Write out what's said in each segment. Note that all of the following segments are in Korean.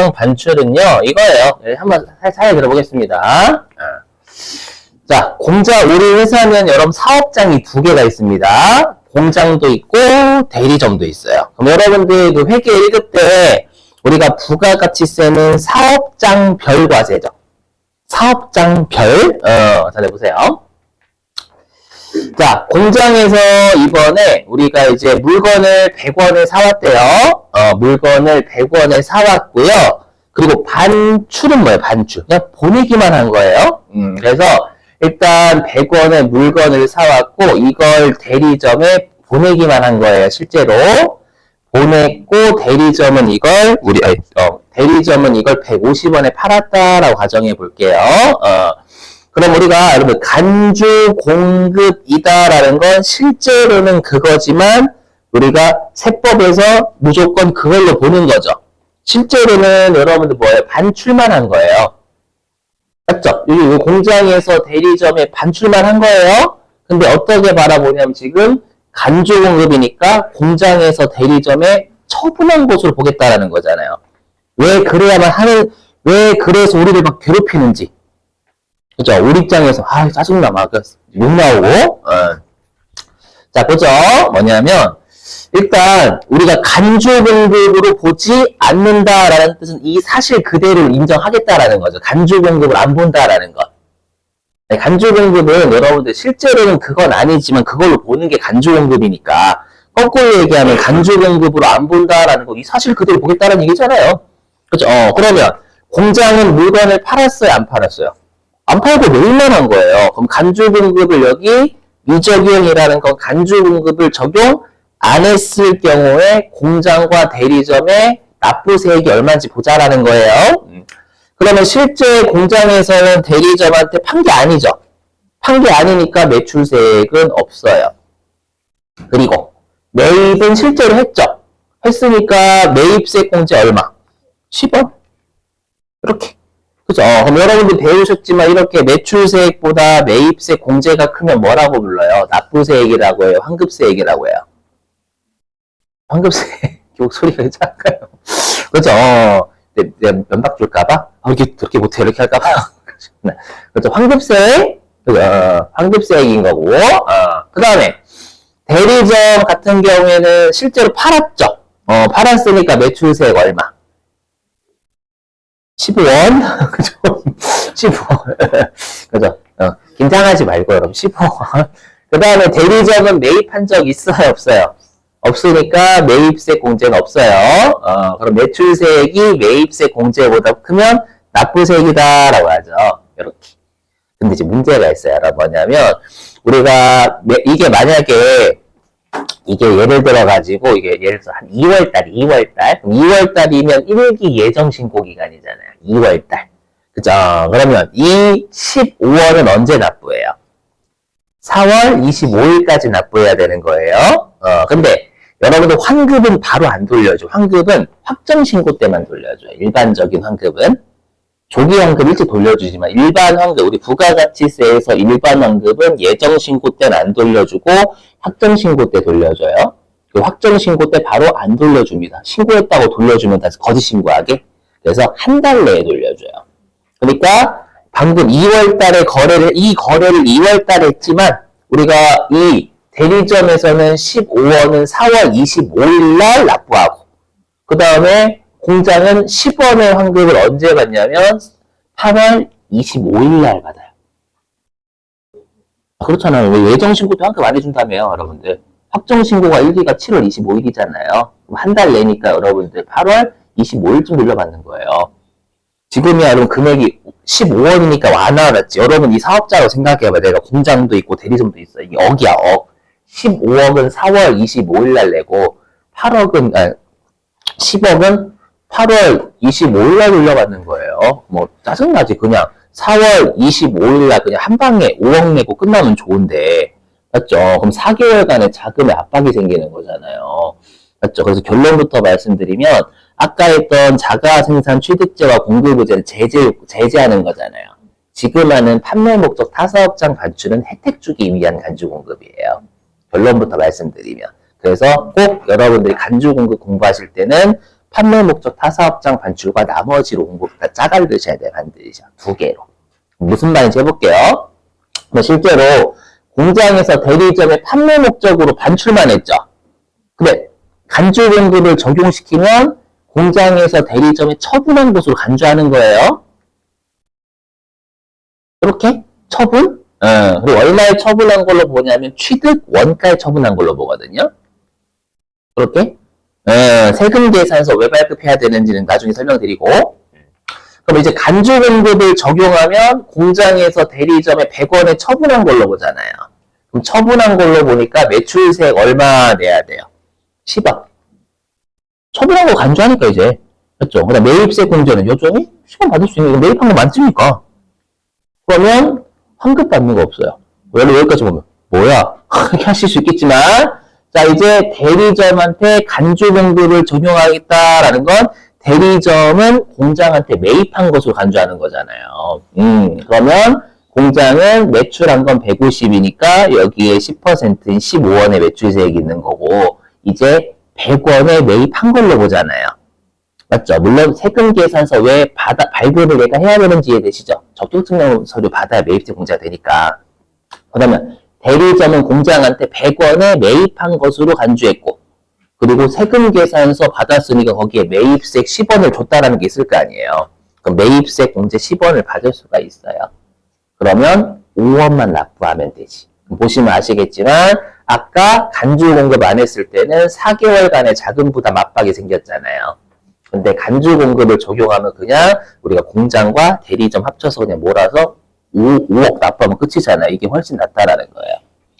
사업장 반출은요, 이거예요. 한번 살짝 들어보겠습니다. 자, 우리 회사는 여러분 사업장이 2개가 있습니다. 공장도 있고 대리점도 있어요. 그럼 여러분들 그 회계 1급 때 우리가 부가가치세는 사업장별 과세죠. 사업장별. 잘 해보세요. 자, 공장에서 이번에 우리가 이제 물건을 100원에 사왔대요. 물건을 100원에 사왔고요. 그리고 반출은 뭐예요? 반출. 그냥 보내기만 한 거예요. 그래서 일단 100원에 물건을 사왔고 이걸 대리점에 보내기만 한 거예요. 실제로 보냈고 대리점은 이걸 대리점은 이걸 150원에 팔았다라고 가정해 볼게요. 그럼 우리가 여러분 간주 공급이다라는 건 실제로는 그거지만 우리가 세법에서 무조건 그걸로 보는 거죠. 실제로는 여러분들 뭐예요? 반출만 한 거예요. 맞죠? 여기 공장에서 대리점에 반출만 한 거예요. 근데 어떻게 바라보냐면 지금 간주 공급이니까 공장에서 대리점에 처분한 것으로 보겠다라는 거잖아요. 왜 그래서 우리를 막 괴롭히는지. 그죠? 우리 입장에서, 짜증나, 막, 욕 나오고, 자, 보죠. 뭐냐면, 일단, 우리가 간주 공급으로 보지 않는다라는 뜻은 이 사실 그대로 인정하겠다라는 거죠. 간주 공급을 안 본다라는 것. 간주 공급은 여러분들 실제로는 그건 아니지만 그걸로 보는 게 간주 공급이니까, 거꾸로 얘기하면 간주 공급으로 안 본다라는 거, 이 사실 그대로 보겠다는 얘기잖아요. 그죠? 그러면, 공장은 물건을 팔았어요? 안 팔았어요? 안 팔고 매일만 한 거예요. 그럼 간주 공급을 여기 미적용이라는 건 간주 공급을 적용 안 했을 경우에 공장과 대리점의 납부세액이 얼마인지 보자라는 거예요. 그러면 실제 공장에서는 대리점한테 판 게 아니죠. 판 게 아니니까 매출세액은 없어요. 그리고 매입은 실제로 했죠. 했으니까 매입세 공제 얼마? 10원. 이렇게. 그죠? 그럼 여러분들 배우셨지만 이렇게 매출세액보다 매입세 공제가 크면 뭐라고 불러요? 납부세액이라고 해요? 환급세액이라고 해요? 환급세액. 소리가 작아요. 그죠? 면박 줄까봐? 그렇게 못해. 이렇게 할까봐? 그죠? 환급세액? 환급세액인 거고. 그 다음에 대리점 같은 경우에는 실제로 팔았죠? 팔았으니까 매출세액 얼마? 15원? 그죠? 15원. 그죠? 긴장하지 말고, 여러분. 15원. 그 다음에 대리점은 매입한 적 있어요? 없어요? 없으니까 매입세 공제는 없어요. 그럼 매출세액이 매입세 공제보다 크면 납부세액이다라고 하죠. 이렇게. 근데 이제 문제가 있어요. 뭐냐면, 우리가, 이게 만약에, 이게 예를 들어가지고, 예를 들어서 한 2월달. 2월달이면 1기 예정신고기간이잖아요. 2월달. 그죠? 그러면 이 15원은 언제 납부해요? 4월 25일까지 납부해야 되는 거예요. 근데 여러분들 환급은 바로 안 돌려줘. 환급은 확정신고 때만 돌려줘요. 일반적인 환급은. 조기 환급 일찍 돌려주지만 일반 환급, 우리 부가가치세에서 일반 환급은 예정신고 때는 안 돌려주고 확정신고 때 돌려줘요. 그 확정신고 때 바로 안 돌려줍니다. 신고했다고 돌려주면 다시 거짓 신고하게. 그래서 한 달 내에 돌려줘요. 그러니까 방금 2월 달에 이 거래를 2월 달에 했지만 우리가 이 대리점에서는 15원은 4월 25일 날 납부하고 그 다음에 공장은 10원의 환급을 언제 받냐면 8월 25일 날 받아요. 그렇잖아요. 왜 예정신고 때 환급 안 해준다며요, 여러분들. 확정신고가 1기가 7월 25일이잖아요. 한 달 내니까 여러분들 8월 25일쯤 돌려받는 거예요. 지금이야 여러분 금액이 15원이니까 완화했지. 여러분 이 사업자로 생각해봐. 내가 공장도 있고 대리점도 있어. 이게 억이야, 억. 15억은 4월 25일 날 내고 10억은 8월 25일 날 돌려받는 거예요. 뭐 짜증나지. 그냥 4월 25일 날 그냥 한 방에 5억 내고 끝나면 좋은데 맞죠? 그럼 4개월간의 자금의 압박이 생기는 거잖아요. 맞죠? 그래서 결론부터 말씀드리면 아까 했던 자가생산 취득제와 공급의제를 제재하는 거잖아요. 지금 하는 판매 목적 타사업장 반출은 혜택 주기 위한 간주공급이에요. 결론부터 말씀드리면. 그래서 꼭 여러분들이 간주공급 공부하실 때는 판매 목적 타사업장 반출과 나머지로 공급다 짜갈 드셔야 돼, 반드시. 두 개로. 무슨 말인지 해볼게요. 실제로 공장에서 대리점의 판매 목적으로 반출만 했죠. 근데 간주 공급을 적용시키면 공장에서 대리점에 처분한 곳으로 간주하는 거예요. 이렇게 처분? 그리고 얼마에 처분한 걸로 보냐면 취득 원가에 처분한 걸로 보거든요. 그렇게 세금 계산서 왜 발급해야 되는지는 나중에 설명드리고, 그럼 이제 간주 공급을 적용하면 공장에서 대리점에 100원에 처분한 걸로 보잖아요. 그럼 처분한 걸로 보니까 매출세액 얼마 내야 돼요? 10원. 처분한 거 간주하니까 이제. 맞죠? 그다음 매입세 공제는 여전히 10원 받을 수 있는 거 매입한 거 많습니까? 그러면 환급 받는 거 없어요. 여기까지 보면 뭐야? 이렇게 하실 수 있겠지만, 자 이제 대리점한테 간주 공급을 적용하겠다라는 건 대리점은 공장한테 매입한 것으로 간주하는 거잖아요. 그러면 공장은 매출한 건 150이니까 여기에 10%인 15원의 매출세액이 있는 거고, 이제 100원에 매입한 걸로 보잖아요. 맞죠? 물론 세금 계산서 왜 발급을 내가 해야 되는지 이해되시죠? 적격증명 서류 받아야 매입세 공제가 되니까. 그러면 대리점은 공장한테 100원에 매입한 것으로 간주했고, 그리고 세금 계산서 받았으니까 거기에 매입세 10원을 줬다라는 게 있을 거 아니에요. 그럼 매입세 공제 10원을 받을 수가 있어요. 그러면 5원만 납부하면 되지. 보시면 아시겠지만 아까 간주 공급 안 했을 때는 4개월간의 자금 부담 압박이 생겼잖아요. 근데 간주 공급을 적용하면 그냥 우리가 공장과 대리점 합쳐서 그냥 몰아서 5억 납부하면 끝이잖아요. 이게 훨씬 낫다라는 거예요.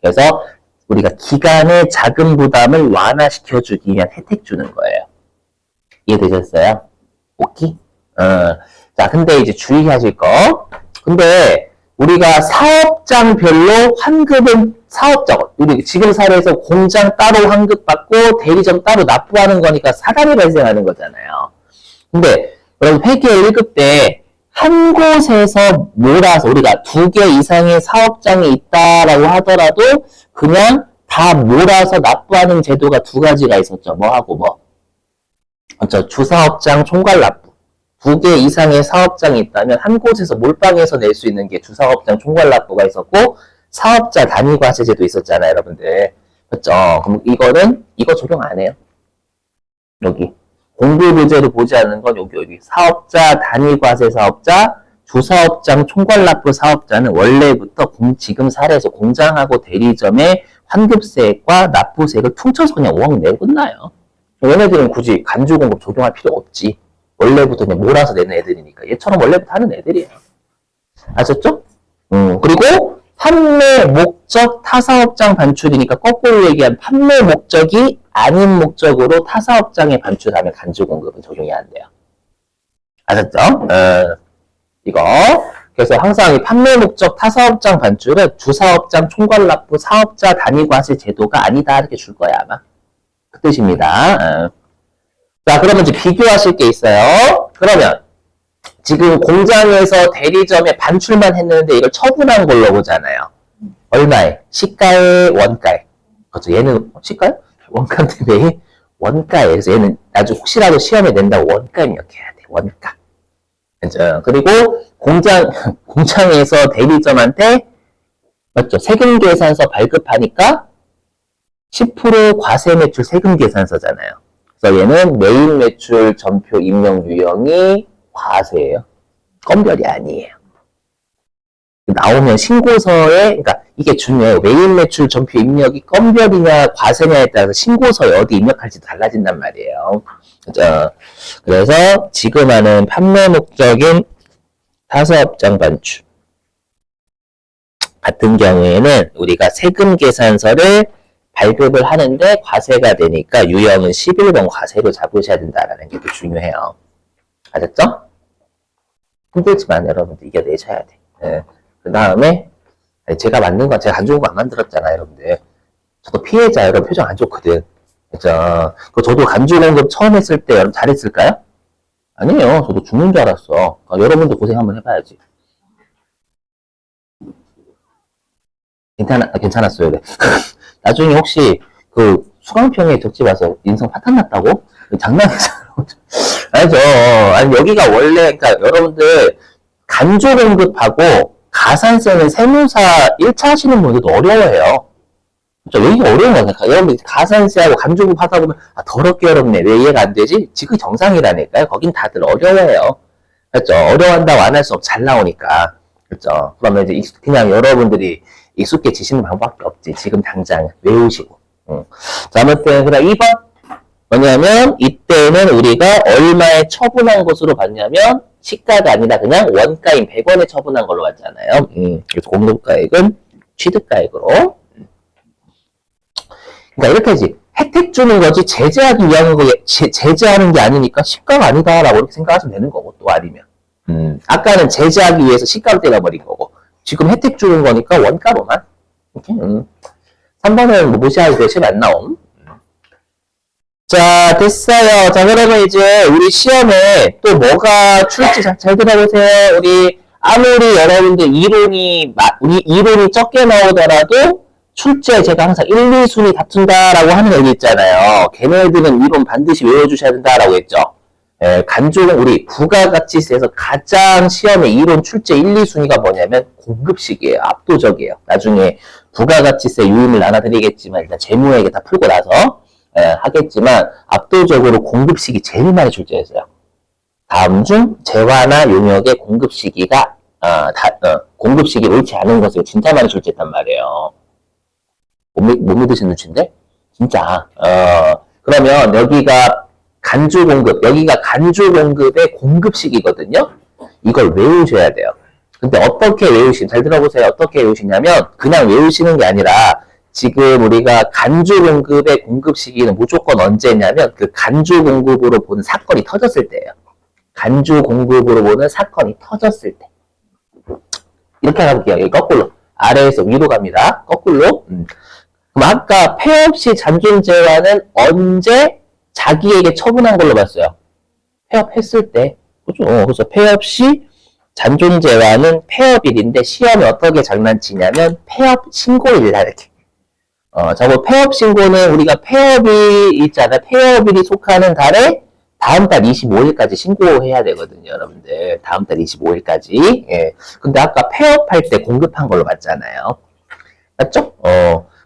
그래서 우리가 기간의 자금 부담을 완화시켜주기 위한 혜택 주는 거예요. 이해되셨어요? 오케이? 자, 근데 이제 주의하실 거. 근데 우리가 사업장별로 환급은 사업장, 우리 지금 사례에서 공장 따로 환급받고 대리점 따로 납부하는 거니까 사단이 발생하는 거잖아요. 근데 여러분 회계 1급 때 한 곳에서 몰아서 우리가 2개 이상의 사업장이 있다라고 하더라도 그냥 다 몰아서 납부하는 제도가 두 가지가 있었죠. 뭐하고 뭐. 그렇죠. 주사업장 총괄 납부. 2개 이상의 사업장이 있다면 한 곳에서 몰빵해서 낼 수 있는 게 주사업장 총괄 납부가 있었고, 사업자 단위 과세제도 있었잖아요, 여러분들. 그렇죠. 그럼 이거 적용 안 해요. 여기. 공급의제로 보지 않는 건 여기. 사업자 단위 과세 사업자, 주사업장 총괄 납부 사업자는 원래부터 지금 사례에서 공장하고 대리점의 환급세액과 납부세액을 퉁쳐서 그냥 5억 내고 끝나요. 얘네들은 굳이 간주 공급 적용할 필요 없지. 원래부터 그냥 몰아서 내는 애들이니까. 얘처럼 원래부터 하는 애들이에요. 아셨죠? 그리고 판매 목적 타사업장 반출이니까 거꾸로 얘기한 판매 목적이 아닌 목적으로 타사업장에 반출하면 간주 공급은 적용이 안 돼요. 아셨죠? 이거. 그래서 항상 이 판매 목적 타사업장 반출은 주사업장 총괄 납부 사업자 단위 과세 제도가 아니다 이렇게 줄 거야 아마. 그 뜻입니다. 자, 그러면 이제 비교하실 게 있어요. 그러면 지금 공장에서 대리점에 반출만 했는데 이걸 처분한 걸로 보잖아요. 얼마에? 시가에 원가에. 그렇죠. 얘는 시가에? 원가인데 매일 원가에. 그래서 얘는 나중에 혹시라도 시험에 낸다고 원가 입력해야 돼. 원가. 그렇죠. 그리고 공장에서 대리점한테 맞죠? 세금 계산서 발급하니까 10% 과세 매출 세금 계산서잖아요. 그래서 얘는 매입 매출 전표 입력 유형이 과세예요. 건별이 아니에요. 나오면 신고서에, 그러니까 이게 중요해요. 매입 매출 전표 입력이 건별이냐 과세냐에 따라서 신고서에 어디 입력할지 달라진단 말이에요. 그죠? 그래서 지금 하는 판매 목적인 타사업장 반출 같은 경우에는 우리가 세금 계산서를 발급을 하는데 과세가 되니까 유형은 11번 과세로 잡으셔야 된다는 게 또 중요해요. 알았죠? 힘들지만 여러분들 이겨내셔야 돼. 네. 그 다음에 제가 만든 건 제가 안 좋은 거 안 만들었잖아요, 여러분들. 저도 피해자 여러분 표정 안 좋거든. 그죠? 저도 간주 공급 처음 했을 때 여러분 잘했을까요? 아니에요. 저도 죽는 줄 알았어. 여러분도 고생 한번 해봐야지. 괜찮았어요. 네. 나중에 혹시 그 수강평에 적지 마서 인성 파탄 났다고? 장난이잖아. 알죠? 아니, 여기가 원래, 그러니까 여러분들, 간조 공급하고 가산세는 세무사 1차 하시는 분들도 어려워해요. 그렇죠? 여기가 어려운 거니까. 여러분들 가산세하고 간조 공급 하다 보면, 아, 더럽게 어렵네. 왜 이해가 안 되지? 지금 정상이라니까요. 거긴 다들 어려워해요. 그렇죠? 어려워한다고 안 할 수 없고 잘 나오니까. 그렇죠? 그러면 이제 그냥 여러분들이 익숙해지시는 방법밖에 없지. 지금 당장 외우시고. 자, 아무튼, 그다음 2번. 뭐냐면, 이때는 우리가 얼마에 처분한 것으로 봤냐면, 시가가 아니라 그냥 원가인 100원에 처분한 걸로 봤잖아요. 그래서 공급가액은 취득가액으로. 그러니까 이렇게 하지. 혜택 주는 거지, 제재하기 위한 거, 제재하는 게 아니니까 시가가 아니다라고 이렇게 생각하시면 되는 거고, 또 아니면. 아까는 제재하기 위해서 시가로 때려버린 거고, 지금 혜택 주는 거니까 원가로만. 이렇게. 3번은 뭐 무시하기 대신 안 나옴. 자, 됐어요. 자, 그러면 이제 우리 시험에 또 뭐가 출지 잘 들어보세요. 우리 아무리 여러분들 우리 이론이 적게 나오더라도 출제에 제가 항상 1, 2순위 다툰다라고 하는 얘기 있잖아요. 걔네들은 이론 반드시 외워주셔야 된다라고 했죠. 예, 간조는 우리 부가가치세에서 가장 시험의 이론 출제 1, 2순위가 뭐냐면 공급식이에요. 압도적이에요. 나중에 부가가치세 유임을 나눠드리겠지만 일단 재무회계 다 풀고 나서 하겠지만 압도적으로 공급식이 제일 많이 출제했어요. 다음 중 재화나 용역의 공급시기가 공급시기 옳지 않은 것을 진짜 많이 출제했단 말이에요. 못 믿으신 눈치인데? 진짜. 그러면 여기가 간주 공급, 여기가 간주 공급의 공급식이거든요. 이걸 외우셔야 돼요. 근데 어떻게 잘 들어보세요. 어떻게 외우시냐면 그냥 외우시는 게 아니라 지금 우리가 간주 공급의 공급 시기는 무조건 언제냐면 그 간주 공급으로 보는 사건이 터졌을 때예요. 간주 공급으로 보는 사건이 터졌을 때. 이렇게 가볼게요. 여기 거꾸로. 아래에서 위로 갑니다. 거꾸로. 그럼 아까 폐업시 잔존재화는 언제 자기에게 처분한 걸로 봤어요? 폐업했을 때. 그죠? 그래서 폐업시 잔존재화는 폐업일인데 시험에 어떻게 장난치냐면 폐업 신고일이다 이렇게. 저거 폐업 신고는 우리가 폐업이 있잖아요. 폐업일이 속하는 달에 다음 달 25일까지 신고해야 되거든요, 여러분들. 다음 달 25일까지. 예. 근데 아까 폐업할 때 공급한 걸로 봤잖아요. 맞죠?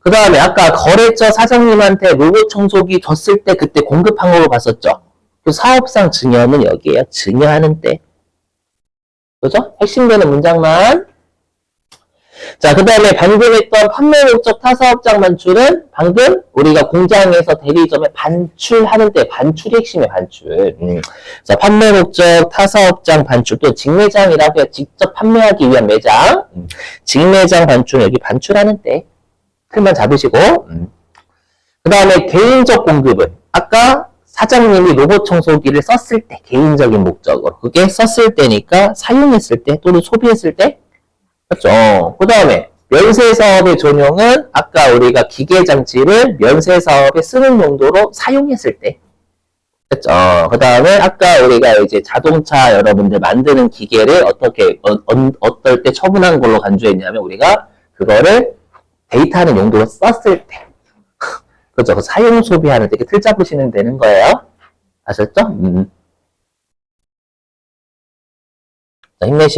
그 다음에 아까 거래처 사장님한테 로봇 청소기 줬을 때 그때 공급한 걸로 봤었죠. 그 사업상 증여는 여기에요. 증여하는 때. 그죠? 핵심되는 문장만. 자, 그 다음에 방금 했던 판매 목적 타사업장 반출은 방금 우리가 공장에서 대리점에 반출하는 때 반출이 핵심이에요, 반출. 자, 판매 목적 타사업장 반출 또 직매장이라고 해요. 직접 판매하기 위한 매장. 직매장 반출 여기 반출하는 때 틀만 잡으시고. 그 다음에 개인적 공급은 아까 사장님이 로봇 청소기를 썼을 때 개인적인 목적으로 그게 썼을 때니까 사용했을 때 또는 소비했을 때 그렇죠. 그 다음에 면세사업의 전용은 아까 우리가 기계장치를 면세사업에 쓰는 용도로 사용했을 때 그렇죠. 그 다음에 아까 우리가 이제 자동차 여러분들 만드는 기계를 어떨 때 처분한 걸로 간주했냐면 우리가 그거를 데이터하는 용도로 썼을 때 그렇죠. 그 사용 소비하는 때 이렇게 틀 잡으시면 되는 거예요. 아셨죠? 자, 힘내시고